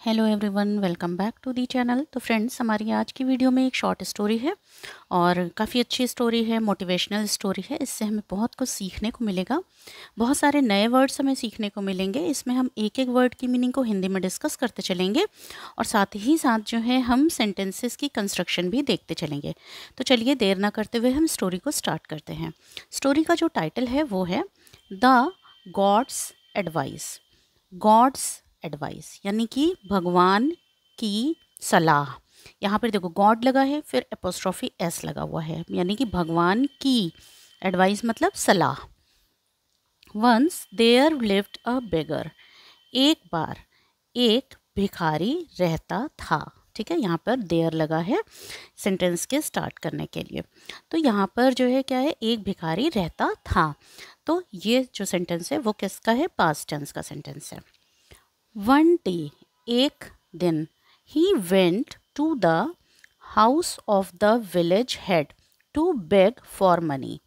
Hello everyone, welcome back to the channel. तो friends, हमारी आज की वीडियो में एक शॉर्ट स्टोरी है और काफ़ी अच्छी स्टोरी है, मोटिवेशनल स्टोरी है। इससे हमें बहुत कुछ सीखने को मिलेगा, बहुत सारे नए वर्ड्स हमें सीखने को मिलेंगे। इसमें हम एक एक वर्ड की मीनिंग को हिंदी में डिस्कस करते चलेंगे और साथ ही साथ जो है हम सेंटेंसेस की कंस्ट्रक्शन भी देखते चलेंगे। तो चलिए देर ना करते हुए हम स्टोरी को स्टार्ट करते हैं। स्टोरी का जो टाइटल है वो है the God's advice. God's advice यानी कि भगवान की सलाह। यहाँ पर देखो गॉड लगा है, फिर एपोस्ट्रॉफी एस लगा हुआ है, यानी कि भगवान की एडवाइस मतलब सलाह। वंस देयर लिव्ड अ बेगर। एक बार एक भिखारी रहता था। ठीक है, यहाँ पर देयर लगा है सेंटेंस के स्टार्ट करने के लिए। तो यहाँ पर जो है क्या है, एक भिखारी रहता था। तो ये जो सेंटेंस है वो किसका है, पास्ट टेंस का सेंटेंस है। वन डे, एक दिन, he went to the house of the village head to beg for money.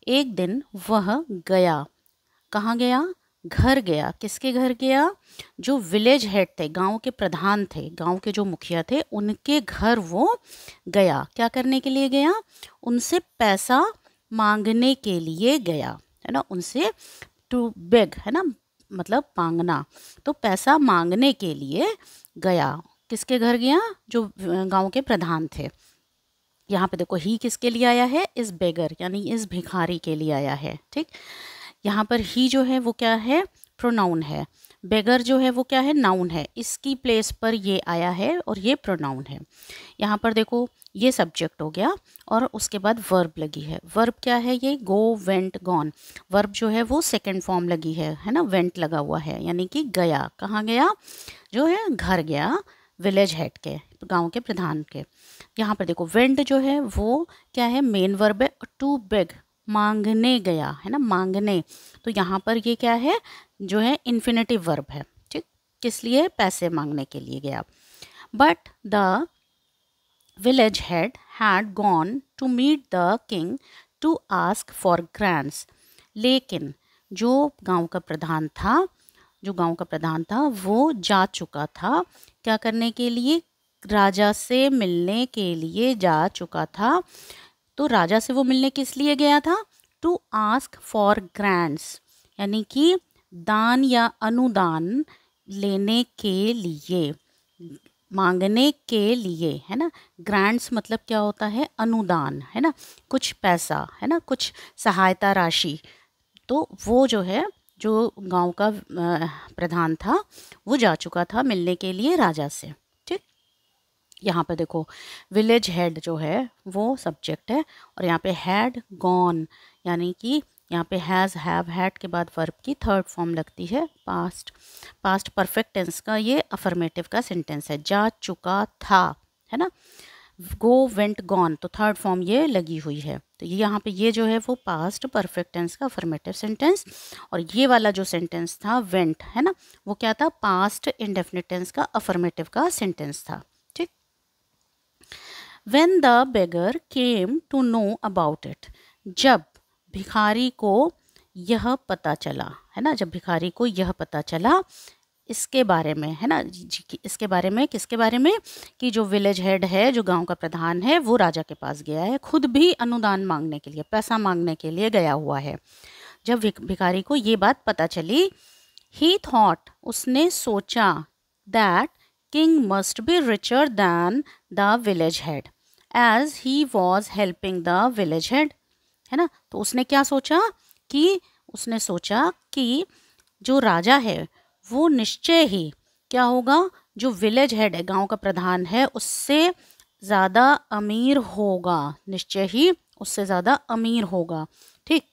एक दिन वह गया, कहाँ गया, घर गया। किसके घर गया, जो विलेज हेड थे, गांव के प्रधान थे, गांव के जो मुखिया थे, उनके घर वो गया। क्या करने के लिए गया, उनसे पैसा मांगने के लिए गया, है ना। उनसे टू बेग है ना, मतलब मांगना, तो पैसा मांगने के लिए गया। किसके घर गया, जो गांव के प्रधान थे। यहाँ पे देखो ही किसके लिए आया है, इस बेगर यानी इस भिखारी के लिए आया है। ठीक, यहाँ पर ही जो है वो क्या है, प्रोनाउन है। बेगर जो है वो क्या है, नाउन है। इसकी प्लेस पर ये आया है और ये प्रोनाउन है। यहाँ पर देखो ये सब्जेक्ट हो गया और उसके बाद वर्ब लगी है। वर्ब क्या है, ये गो, वेंट, गॉन। वर्ब जो है वो सेकंड फॉर्म लगी है ना, वेंट लगा हुआ है, यानी कि गया। कहाँ गया, जो है घर गया, विलेज हेड के, गांव के प्रधान के। यहाँ पर देखो वेंट जो है वो क्या है, मेन वर्ब है। टू बेग, मांगने गया, है ना, मांगने। तो यहाँ पर ये क्या है, जो है इन्फिनेटिव वर्ब है। ठीक, किस लिए, पैसे मांगने के लिए गया। But the village head had gone to meet the king to ask for grants। लेकिन जो गांव का प्रधान था, जो गांव का प्रधान था वो जा चुका था, क्या करने के लिए, राजा से मिलने के लिए जा चुका था। तो राजा से वो मिलने किस लिए गया था, टू आस्क फॉर ग्रांट्स, यानी कि दान या अनुदान लेने के लिए, मांगने के लिए, है ना। ग्रांट्स मतलब क्या होता है, अनुदान, है ना, कुछ पैसा, है ना, कुछ सहायता राशि। तो वो जो है, जो गांव का प्रधान था वो जा चुका था मिलने के लिए राजा से। ठीक, यहाँ पे देखो विलेज हेड जो है वो सब्जेक्ट है और यहाँ पे हैड गॉन, यानी कि यहाँ पे हैज़, हैव, हैड के बाद वर्ब की थर्ड फॉर्म लगती है, पास्ट। पास्ट परफेक्ट टेंस का ये अफर्मेटिव का सेंटेंस है, जा चुका था, है ना। गो, वेंट, गॉन, तो थर्ड फॉर्म ये लगी हुई है। तो ये यहाँ पे ये जो है वो पास्ट परफेक्ट टेंस का अफर्मेटिव सेंटेंस, और ये वाला जो सेंटेंस था वेंट, है ना, वो क्या था, पास्ट इंडेफिनिट टेंस का अफर्मेटिव का सेंटेंस था। ठीक, When the beggar came to know about it, जब भिखारी को यह पता चला, है ना, जब भिखारी को यह पता चला इसके बारे में, है ना, इसके बारे में, किसके बारे में, कि जो विलेज हेड है, जो गांव का प्रधान है, वो राजा के पास गया है, खुद भी अनुदान मांगने के लिए, पैसा मांगने के लिए गया हुआ है। जब भिखारी को ये बात पता चली, ही थॉट, उसने सोचा, that king must be richer than the village head as he was helping the village head, है ना। तो उसने क्या सोचा, कि उसने सोचा कि जो राजा है वो निश्चय ही क्या होगा, जो विलेज हेड है, गांव का प्रधान है, उससे ज़्यादा अमीर होगा, निश्चय ही उससे ज़्यादा अमीर होगा। ठीक,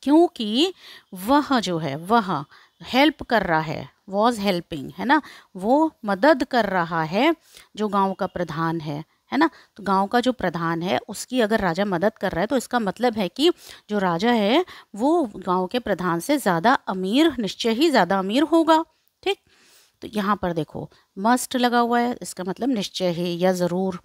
क्योंकि वह जो है वह हेल्प कर रहा है, वॉज हेल्पिंग, है ना, वो मदद कर रहा है जो गांव का प्रधान है ना। तो गांव का जो प्रधान है उसकी अगर राजा मदद कर रहा है तो इसका मतलब है कि जो राजा है वो गांव के प्रधान से ज़्यादा अमीर, निश्चय ही ज़्यादा अमीर होगा। ठीक, तो यहाँ पर देखो मस्ट लगा हुआ है, इसका मतलब निश्चय ही या ज़रूर,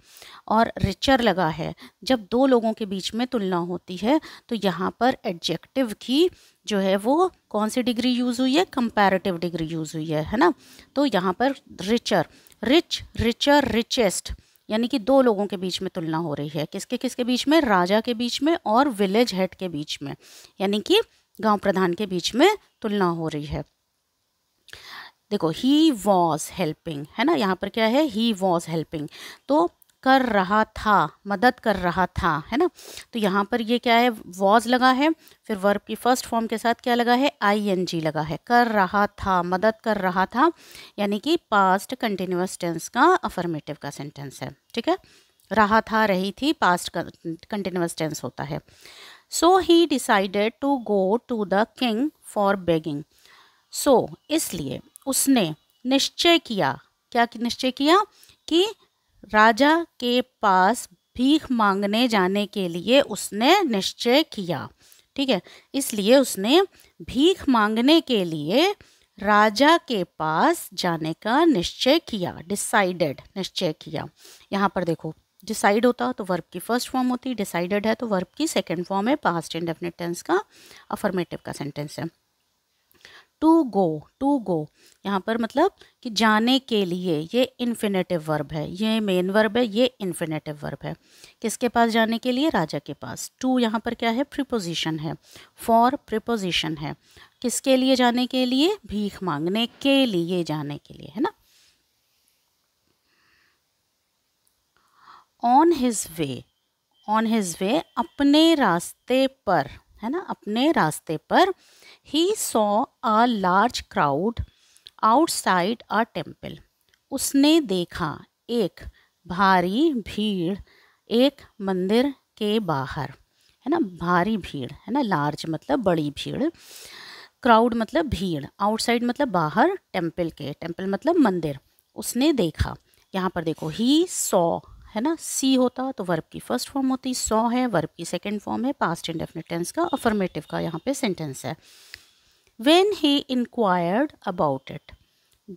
और रिचर लगा है। जब दो लोगों के बीच में तुलना होती है तो यहाँ पर एडजेक्टिव की जो है वो कौन सी डिग्री यूज़ हुई है, कंपैरेटिव डिग्री यूज़ हुई है ना। तो यहाँ पर रिचर, रिच, रिचर, रिचेस्ट, यानी कि दो लोगों के बीच में तुलना हो रही है। किसके किसके बीच में, राजा के बीच में और विलेज हेड के बीच में, यानी कि गांव प्रधान के बीच में तुलना हो रही है। देखो ही वॉज हेल्पिंग, है ना, यहाँ पर क्या है, ही वॉज हेल्पिंग, तो कर रहा था, मदद कर रहा था, है ना। तो यहाँ पर ये क्या है, वॉज लगा है, फिर वर्ब की फर्स्ट फॉर्म के साथ क्या लगा है, ING लगा है, कर रहा था, मदद कर रहा था, यानी कि पास्ट कंटिन्यूअस टेंस का अफर्मेटिव का सेंटेंस है। ठीक है, रहा था, रही थी, पास्ट कंटिन्यूअस टेंस होता है। So he decided to go to the king for begging. So इसलिए उसने निश्चय किया, क्या निश्चय किया, कि राजा के पास भीख मांगने जाने के लिए उसने निश्चय किया। ठीक है, इसलिए उसने भीख मांगने के लिए राजा के पास जाने का निश्चय किया, डिसाइडेड, निश्चय किया। यहाँ पर देखो, डिसाइड होता तो वर्ब की फर्स्ट फॉर्म होती, डिसाइडेड है तो वर्ब की सेकंड फॉर्म है, पास्ट इंडेफिनिट टेंस का अफर्मेटिव का सेंटेंस है। टू गो, टू गो यहाँ पर मतलब कि जाने के लिए, ये इन्फिनेटिव वर्ब है, ये मेन वर्ब है, ये इन्फिनेटिव वर्ब है। किसके पास जाने के लिए, राजा के पास। टू यहाँ पर क्या है, प्रीपोजिशन है, फॉर प्रीपोजिशन है, किसके लिए जाने के लिए, भीख मांगने के लिए जाने के लिए, है ना। On his way, on his way अपने रास्ते पर, है ना, अपने रास्ते पर, he saw a large crowd outside a temple, उसने देखा एक भारी भीड़ एक मंदिर के बाहर, है ना, भारी भीड़, है ना, लार्ज मतलब बड़ी भीड़, क्राउड मतलब भीड़, आउटसाइड मतलब बाहर, टेम्पल के, टेम्पल मतलब मंदिर, उसने देखा। यहाँ पर देखो ही सॉ, है ना, सी होता तो वर्ब की फर्स्ट फॉर्म होती, सॉ है वर्ब की सेकंड फॉर्म है, पास्ट इंडेफिनिट टेंस का अफर्मेटिव का यहाँ पे सेंटेंस है। When he inquired about it,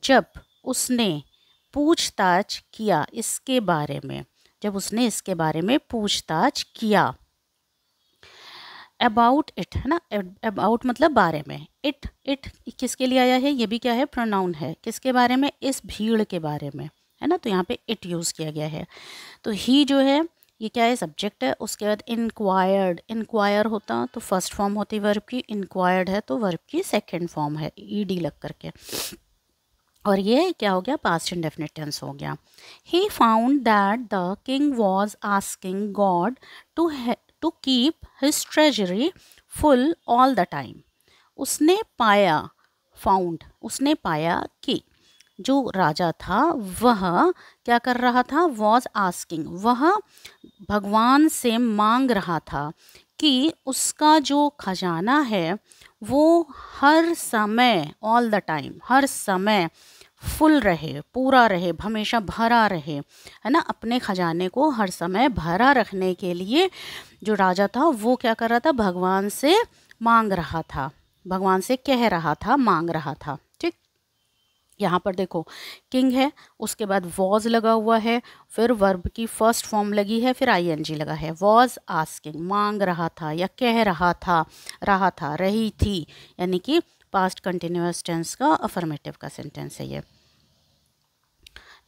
जब उसने पूछताछ किया इसके बारे में, जब उसने इसके बारे में पूछताछ किया। अबाउट इट, है ना, अबाउट मतलब बारे में, इट, इट किसके लिए आया है, ये भी क्या है, प्रोनाउन है, किसके बारे में, इस भीड़ के बारे में, है ना, तो यहाँ पे इट यूज़ किया गया है। तो ही जो है ये क्या है, सब्जेक्ट है, उसके बाद इंक्वायर्ड, इंक्वायर होता तो फर्स्ट फॉर्म होती वर्ब की, इंक्वायर्ड है तो वर्ब की सेकंड फॉर्म है, ईडी लग करके, और ये क्या हो गया, पास्ट इंडेफिनिट टेंस हो गया। He found that the king was asking God to keep his treasury full all the time, उसने पाया, फाउंड, उसने पाया कि जो राजा था वह क्या कर रहा था, वॉज आस्किंग, वह भगवान से मांग रहा था कि उसका जो खजाना है वो हर समय, ऑल द टाइम, हर समय फुल रहे, पूरा रहे, हमेशा भरा रहे, है ना। अपने खजाने को हर समय भरा रखने के लिए जो राजा था वो क्या कर रहा था, भगवान से मांग रहा था, भगवान से कह रहा था, मांग रहा था। ठीक, यहाँ पर देखो किंग है, उसके बाद वॉज लगा हुआ है, फिर वर्ब की फर्स्ट फॉर्म लगी है, फिर ING लगा है, वॉज आस्किंग, मांग रहा था या कह रहा था, रही थी, यानी कि पास्ट कंटिन्यूअस टेंस का अफर्मेटिव का सेंटेंस है ये।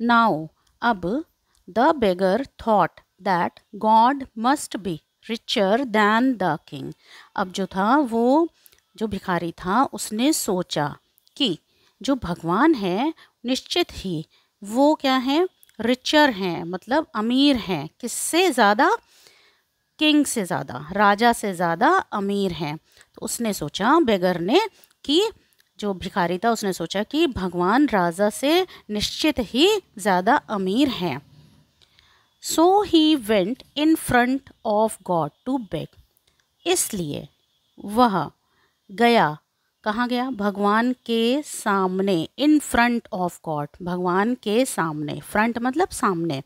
नाउ, अब, the beggar thought that God must be richer than the king, अब जो था वो, जो भिखारी था उसने सोचा कि जो भगवान है निश्चित ही वो क्या है, रिचर हैं, मतलब अमीर हैं, किससे ज़्यादा, किंग से ज़्यादा, राजा से ज़्यादा अमीर हैं। तो उसने सोचा, बेगर ने, कि जो भिखारी था उसने सोचा कि भगवान राजा से निश्चित ही ज़्यादा अमीर हैं। So he went in front of God to beg, इसलिए वह गया, कहाँ गया, भगवान के सामने, इन फ्रंट ऑफ गॉड, भगवान के सामने, फ्रंट मतलब सामने,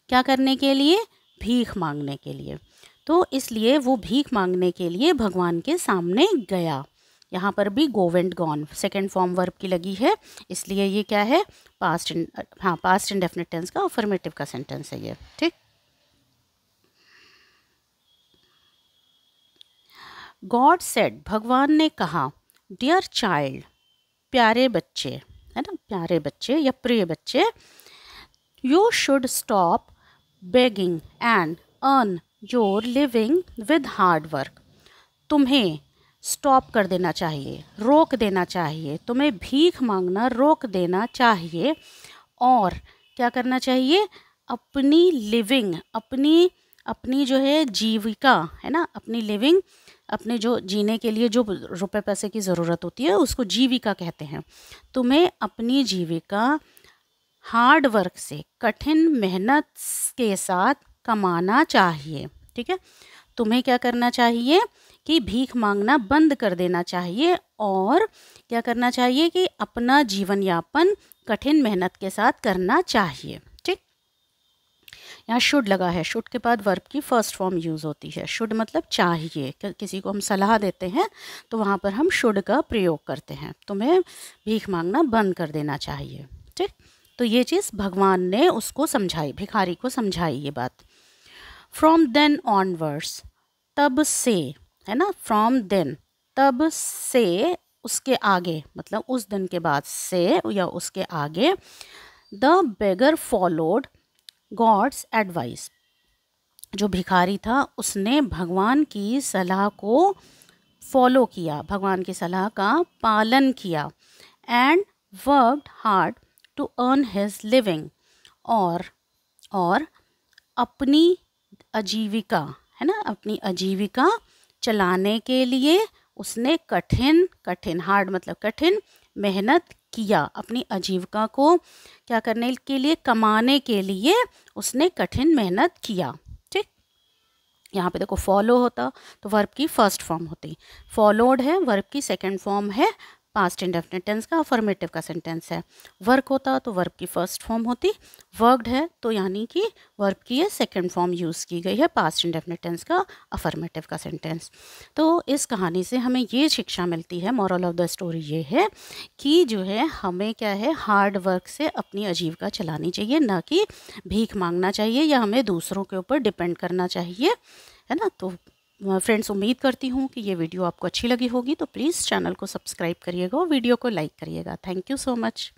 क्या करने के लिए, भीख मांगने के लिए। तो इसलिए वो भीख मांगने के लिए भगवान के सामने गया। यहाँ पर भी go went gone second form verb की लगी है, इसलिए ये क्या है, पास्ट, हाँ, पास्ट इंडेफिनिट टेंस का अफर्मेटिव का सेंटेंस है ये। ठीक, गॉड सेड, भगवान ने कहा, डियर चाइल्ड, प्यारे बच्चे, है ना, प्यारे बच्चे या प्रिय बच्चे, you should stop begging and earn your living with hard work. तुम्हें स्टॉप कर देना चाहिए, रोक देना चाहिए, तुम्हें भीख मांगना रोक देना चाहिए और क्या करना चाहिए, अपनी लिविंग, अपनी अपनी जो है जीविका, है ना, अपनी लिविंग, अपने जो जीने के लिए जो रुपए पैसे की ज़रूरत होती है उसको जीविका कहते हैं। तुम्हें अपनी जीविका हार्ड वर्क से, कठिन मेहनत के साथ कमाना चाहिए। ठीक है, तुम्हें क्या करना चाहिए कि भीख मांगना बंद कर देना चाहिए और क्या करना चाहिए कि अपना जीवन यापन कठिन मेहनत के साथ करना चाहिए। ठीक, यहाँ शुड लगा है, शुड के बाद वर्ब की फर्स्ट फॉर्म यूज़ होती है। शुड मतलब चाहिए, किसी को हम सलाह देते हैं तो वहाँ पर हम शुड का प्रयोग करते हैं। तुम्हें भीख मांगना बंद कर देना चाहिए। ठीक, तो ये चीज़ भगवान ने उसको समझाई, भिखारी को समझाई ये बात। फ्रॉम देन ऑनवर्ड्स, तब से, है ना, फ्रॉम देन, तब से, उसके आगे, मतलब उस दिन के बाद से या उसके आगे, the beggar followed God's advice, जो भिखारी था उसने भगवान की सलाह को फॉलो किया, भगवान की सलाह का पालन किया। And worked hard to earn his living, और अपनी आजीविका, है ना, अपनी आजीविका चलाने के लिए उसने कठिन हार्ड मतलब कठिन मेहनत किया। अपनी आजीविका को क्या करने के लिए, कमाने के लिए उसने कठिन मेहनत किया। ठीक, यहाँ पे देखो फॉलो होता तो वर्ब की फर्स्ट फॉर्म होती, फॉलोड है वर्ब की सेकंड फॉर्म है, पास्ट इंडेफिनिट टेंस का अफर्मेटिव का सेंटेंस है। वर्क होता तो वर्ब की फर्स्ट फॉर्म होती, वर्कड है तो यानी कि वर्ब की ये सेकंड फॉर्म यूज़ की गई है, पास्ट इंडेफिनिट टेंस का अफर्मेटिव का सेंटेंस। तो इस कहानी से हमें ये शिक्षा मिलती है, मॉरल ऑफ द स्टोरी ये है कि जो है हमें क्या है, हार्ड वर्क से अपनी आजीविका चलानी चाहिए, ना कि भीख मांगना चाहिए या हमें दूसरों के ऊपर डिपेंड करना चाहिए, है ना। तो फ्रेंड्स, उम्मीद करती हूँ कि ये वीडियो आपको अच्छी लगी होगी, तो प्लीज़ चैनल को सब्सक्राइब करिएगा और वीडियो को लाइक करिएगा। Thank you so much.